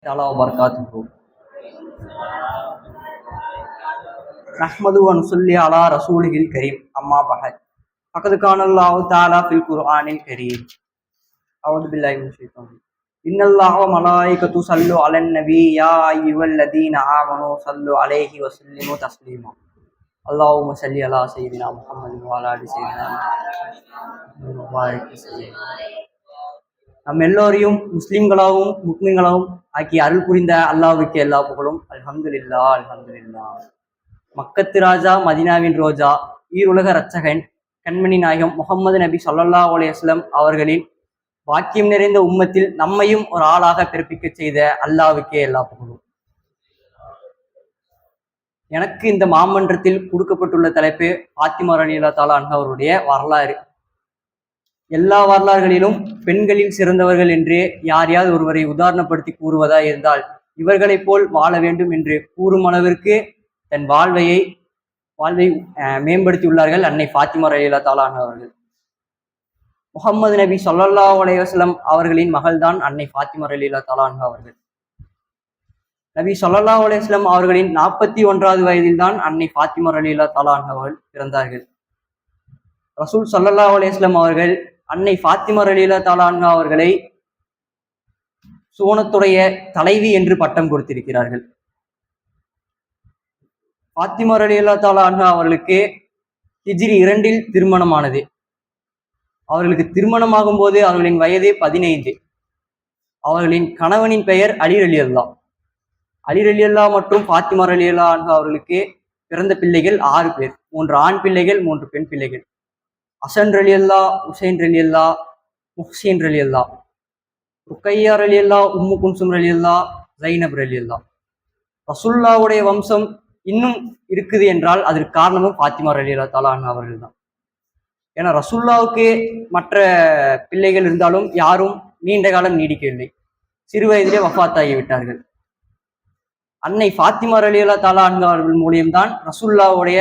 تعالى وبركاته. نحمده ونصلي على رسوله الكريم أما بعد فقد كان الله تعالى في القرآن الكريم. أعوذ بالله من الشيطان إن الله وملائكته يصلون على النبي يا أيها الذين آمنوا صلوا عليه وسلموا تسليما. اللهم صل على سيدنا محمد وعلى آل سيدنا محمد وبارك وسلم. நம் எல்லோரையும் முஸ்லிம்களாகவும் முக்மீன்களாகவும் ஆக்கி அருள் புரிந்த அல்லாஹ்வுக்கு எல்லா புகழும். அல்ஹம்துலில்லாஹ் அல்ஹம்துலில்லாஹ். மக்கத்து ராஜா, மதினாவின் ரோஜா, ஈருலக இரட்சகன், கண்மணி நாயகம் முஹம்மது நபி ஸல்லல்லாஹு அலைஹி வஸல்லம் அவர்களின் வாக்கியம் நிறைந்த உம்மத்தில் நம்மையும் ஒரு ஆளாக பிறப்பிக்க செய்த அல்லாஹ்வுக்கே எல்லா புகழும். எனக்கு இந்த மாமன்றத்தில் கொடுக்கப்பட்டுள்ள தலைப்பு ஃபாத்திமா ரலியல்லாஹு தஆலா அன்ஹா அவருடைய வரலாறு. எல்லா வரலாறுகளிலும் பெண்களில் சிறந்தவர்கள் என்று யாரையாவது ஒருவரை உதாரணப்படுத்தி கூறுவதா இருந்தால் இவர்களைப் போல் வாழ வேண்டும் என்று கூறும் அளவிற்கு தன் வாழ்வை மேம்படுத்தியுள்ளார்கள் அன்னை ஃபாத்திமா ரலியல்லாஹு தஆலா அன்ஹா அவர்கள். முஹம்மது நபி ஸல்லல்லாஹு அலைஹி வஸல்லம் அவர்களின் மகள்தான் அன்னை ஃபாத்திமா ரலியல்லாஹு தஆலா அன்ஹா அவர்கள். நபி ஸல்லல்லாஹு அலைஹி வஸல்லம் அவர்களின் 41வது வயதில் தான் அன்னை ஃபாத்திமா ரலியல்லாஹு தஆலா அன்ஹா அவர்கள் பிறந்தார்கள். ரசூல் ஸல்லல்லாஹு அலைஹி வஸல்லம் அவர்கள் அன்னை ஃபாத்திமா ரலியல்லாஹு தஆலா அன்ஹா அவர்களை சுவனத்துடைய தலைவி என்று பட்டம் கொடுத்திருக்கிறார்கள். ஃபாத்திமா ரலியல்லாஹு தஆலா அன்ஹா அவர்களுக்கு ஹிஜ்ரி 2 திருமணமானது. அவர்களுக்கு திருமணமாகும் போது அவர்களின் வயது 15. அவர்களின் கணவனின் பெயர் அலி ரலியல்லாஹ். அலி ரலியல்லாஹ் மற்றும் ஃபாத்திமா ரலியல்லாஹு அன்ஹா அவர்களுக்கு பிறந்த பிள்ளைகள் 6 பேர். 3 ஆண் பிள்ளைகள், 3 பெண் பிள்ளைகள். ஹசன் ரலியல்லாஹ், உசைன் ரலியல்லாஹ், முஹ்சின் ரலியல்லாஹ், ருக்கையா ரலியல்லாஹ், உம்மு குல்சும் ரலியல்லாஹ், ஜைனப் ரலியல்லாஹ். ரசூலுல்லாஹ்வுடைய வம்சம் இன்னும் இருக்குது என்றால் அதற்கு காரணமும் ஃபாத்திமா ரலியல்லாஹு தஆலா அன்ஹா அவர்கள் தான். ஏன்னா ரசூலுல்லாஹ்வுக்கு மற்ற பிள்ளைகள் இருந்தாலும் யாரும் நீண்ட காலம் நீடிக்கவில்லை. சிறு வயதிலே வஃபாத்தாகிவிட்டார்கள். அன்னை ஃபாத்திமா ரலியல்லாஹு தஆலா அன்ஹா அவர்கள் மூலியம்தான் ரசூலுல்லாஹ்வுடைய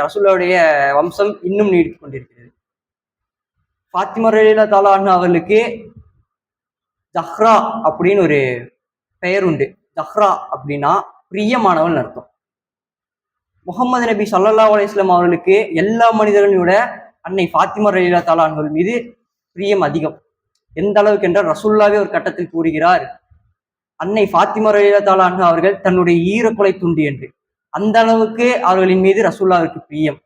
ரசூலுல்லாஹ்வுடைய வம்சம் இன்னும் நீடித்துக் கொண்டிருக்கிறது. ஃபாத்திமா ரலியல்லாஹு தஆலா அன்ஹா அவர்களுக்கு ஜஹ்ரா அப்படின்னு ஒரு பெயர் உண்டு. ஜஹ்ரா அப்படின்னா பிரியமானவள் அர்த்தம். முஹம்மது நபி ஸல்லல்லாஹு அலைஹி வஸல்லம் அவர்களுக்கு எல்லா மனிதர்களையும் விட அன்னை ஃபாத்திமா ரலியல்லாஹு தஆலா அன்ஹா மீது பிரியம் அதிகம். எந்த அளவுக்கு என்றால் ரசூலுல்லாஹ்வே ஒரு கட்டத்தில் கூறுகிறார், அன்னை ஃபாத்திமா ரலியல்லாஹு தஆலா அன்ஹா அவர்கள் தன்னுடைய ஈரக்கொலை துண்டு என்று. அந்த அளவுக்கு அவர்களின் மீது ரசூலுல்லாஹ்வுக்கு பிரியம்.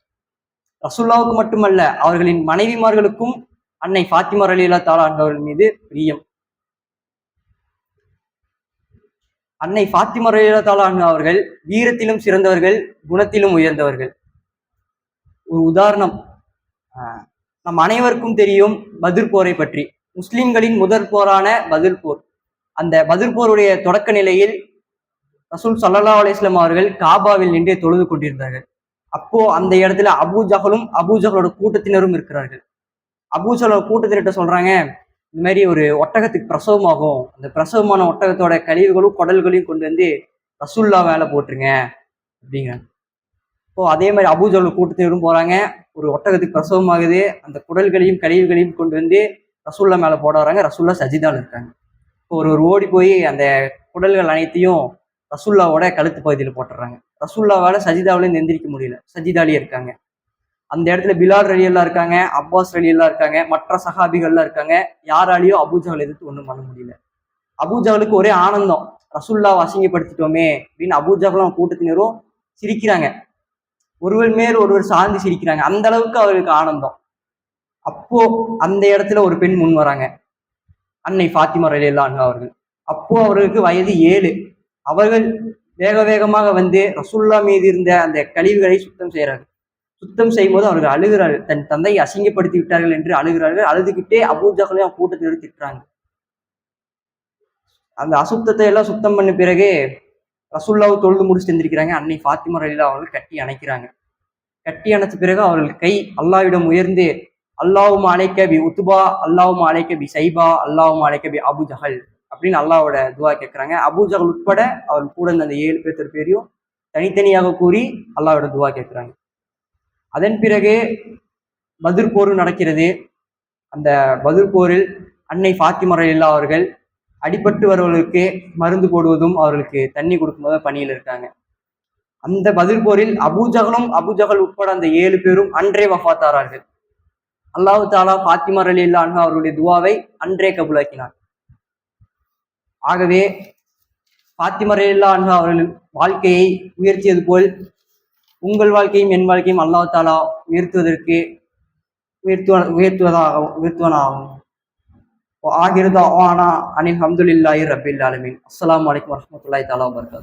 ரசூலுல்லாஹ்வுக்கு மட்டுமல்ல, அவர்களின் மனைவிமார்களுக்கும் அன்னை ஃபாத்திமா ரலியல்லாஹு தஆலா அன்ஹா அவர்கள் மீது பிரியம். அன்னை ஃபாத்திமா ரலியல்லாஹு தஆலா அன்ஹா அவர்கள் வீரத்திலும் சிறந்தவர்கள், குணத்திலும் உயர்ந்தவர்கள். ஒரு உதாரணம், நம் அனைவருக்கும் தெரியும் பத்ர் போரை பற்றி. முஸ்லிம்களின் முதல் போரான பத்ர் போர். அந்த பத்ர் போருடைய தொடக்க நிலையில் ரசூல் ஸல்லல்லாஹு அலைஹி வஸல்லம் அவர்கள் காபாவில் நின்று தொழுது கொண்டிருந்தார்கள். அப்போ அந்த இடத்துல அபூஜஹலும் அபூஜஹலோட கூட்டத்தினரும் இருக்கிறார்கள். அபூஜஹலோட கூட்டத்தினர்கிட்ட சொல்றாங்க, இந்த மாதிரி ஒரு ஒட்டகத்துக்கு பிரசவமாகும், அந்த பிரசவமான ஒட்டகத்தோட கழிவுகளும் குடல்களையும் கொண்டு வந்து ரசூல்லா மேல போட்டுருங்க அப்படிங்கிறாங்க. இப்போ அதே மாதிரி அபூஜஹல் கூட்டத்தினரும் போறாங்க. ஒரு ஒட்டகத்துக்கு பிரசவமாகுது, அந்த குடல்களையும் கழிவுகளையும் கொண்டு வந்து ரசூல்லா மேல போட வராங்க. ரசூல்லா சஜிதால இருக்காங்க. இப்போ ஒரு ஓடி போய் அந்த குடல்கள் அனைத்தையும் ரசூல்லாவோட கழுத்து பகுதியில் போட்டுறாங்க. ரசூல்லாவால சஜிதாவிலேருந்து எந்திரிக்க முடியல, சஜிதாலேயே இருக்காங்க. அந்த இடத்துல பிலால் ரலியல்லாஹ் இருக்காங்க, அப்பாஸ் ரலியல்லாஹ் இருக்காங்க, மற்ற சஹாபிகள்லாம் இருக்காங்க. யாராலையும் அபூஜஹல் எதிர்த்து ஒன்றும் பண்ண முடியல. அபூஜஹலுக்கு ஒரே ஆனந்தம், ரசூல்லாவை அசிங்கப்படுத்திட்டோமே அப்படின்னு அபூஜஹலும் கூட்டத்தினரும் சிரிக்கிறாங்க. ஒருவர் மேல் ஒருவர் சார்ந்து சிரிக்கிறாங்க. அந்த அளவுக்கு அவர்களுக்கு ஆனந்தம். அப்போ அந்த இடத்துல ஒரு பெண் முன் வராங்க, அன்னை ஃபாத்திமா ரலியல்லாஹு அன்ஹா அவர்கள். அப்போ அவர்களுக்கு வயது 7. அவர்கள் வேக வேகமாக வந்து ரசூல்லா மீது இருந்த அந்த கழிவுகளை சுத்தம் செய்கிறார்கள். சுத்தம் செய்யும் போது அவர்கள் அழுகிறார்கள். தன் தந்தையை அசிங்கப்படுத்தி விட்டார்கள் என்று அழுகிறார்கள். அழுதுகிட்டே அபூஜஹலையும் கூட்டத்தில் திட்டுறாங்க. அந்த அசுத்தத்தை எல்லாம் சுத்தம் பண்ண பிறகு ரசூல்லாவை தொழுது முடிச்சுட்டு எந்திரிக்கிறாங்க. அன்னை ஃபாத்திமா ரலியல்லாஹு அவர்கள் கட்டி அணைக்கிறாங்க. கட்டி அணைச்ச பிறகு அவர்கள் கை அல்லாஹ்விடம் உயர்ந்து, அல்லாஹும்ம அலைக்க பி உத்பா, அல்லாஹும்ம அலைக்க பி சைபா, அல்லாஹும்ம அலைக்க பி அபூஜஹல் அப்படின்னு அல்லாஹ்வோட துவா கேட்குறாங்க. அபூஜஹல் உட்பட அவர் கூட அந்த 7 பேரையும் தனித்தனியாக கூறி அல்லாஹ்வோட துவா கேட்குறாங்க. அதன் பிறகு பத்ர் போர் நடக்கிறது. அந்த பத்ர் போரில் அன்னை ஃபாத்திமா ரலியல்லாஹு அவர்கள் அடிபட்டு வருவர்களுக்கு மருந்து போடுவதும் அவர்களுக்கு தண்ணி கொடுக்கும்போது பணியில் இருக்காங்க. அந்த பதில் போரில் அபூஜகல் உட்பட அந்த 7 பேரும் அன்றே வஃபாத்தாரார்கள். அல்லாஹ் தாலா ஃபாத்திமா ரலியல்லாஹு அன்ஹா அவர்களுடைய துவாவை அன்றே கபூலாக்கினார். ஆகவே ஃபாத்திமா ரலியல்லாஹு அன்ஹா அவர்கள் வாழ்க்கையை உயர்த்தியது போல் உங்கள் வாழ்க்கையும் என் வாழ்க்கையும் அல்லாஹ் தாலா உயர்த்துவனாகும். ஆகிரு தஅவானா அனில் ஹம்துலில்லாஹி ரப்பில் ஆலமீன். அஸ்ஸலாமு அலைக்கும் வரஹ்மத்துல்லாஹி தஆலா வபரகாத்துஹு.